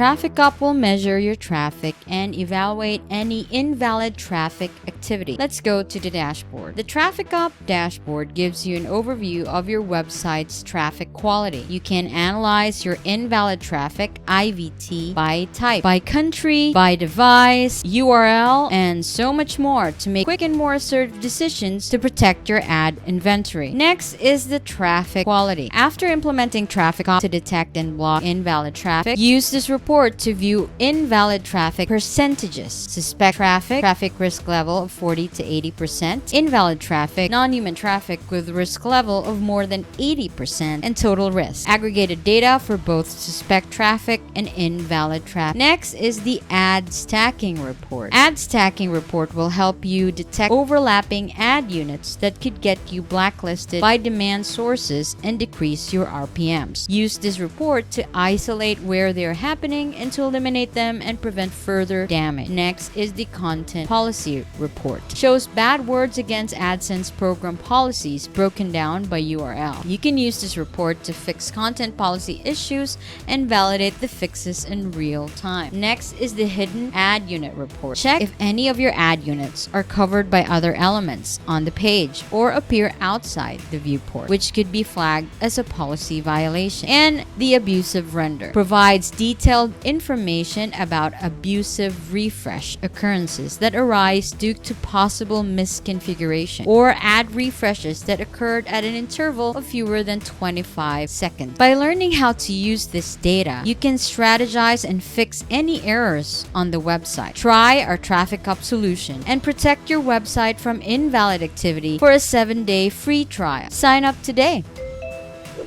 Traffic Op will measure your traffic and evaluate any invalid traffic activity. Let's go to the dashboard. The Traffic Op dashboard gives you an overview of your website's traffic quality. You can analyze your invalid traffic, IVT, by type, by country, by device, URL, and so much more to make quick and more assertive decisions to protect your ad inventory. Next is the traffic quality. After implementing Traffic Op to detect and block invalid traffic, use this report to view invalid traffic percentages. Suspect traffic risk level of 40 to 80%, invalid traffic, non-human traffic with risk level of more than 80%, and total risk. Aggregated data for both suspect traffic and invalid traffic. Next is the ad stacking report. Ad stacking report will help you detect overlapping ad units that could get you blacklisted by demand sources and decrease your RPMs. Use this report to isolate where they're happening and to eliminate them and prevent further damage. Next is the content policy report. Shows bad words against AdSense program policies broken down by URL. You can use this report to fix content policy issues and validate the fixes in real time. Next is the hidden ad unit report. Check if any of your ad units are covered by other elements on the page or appear outside the viewport, which could be flagged as a policy violation. And the abusive render provides detailed information about abusive refresh occurrences that arise due to possible misconfiguration or ad refreshes that occurred at an interval of fewer than 25 seconds. By learning how to use this data, you can strategize and fix any errors on the website. Try our Traffic Up solution and protect your website from invalid activity for a 7-day free trial. Sign up today.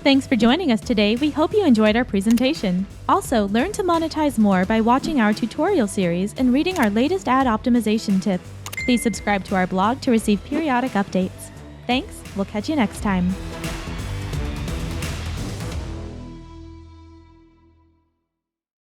Thanks for joining us today. We hope you enjoyed our presentation. Also, learn to monetize more by watching our tutorial series and reading our latest ad optimization tip. Please subscribe to our blog to receive periodic updates. Thanks. We'll catch you next time.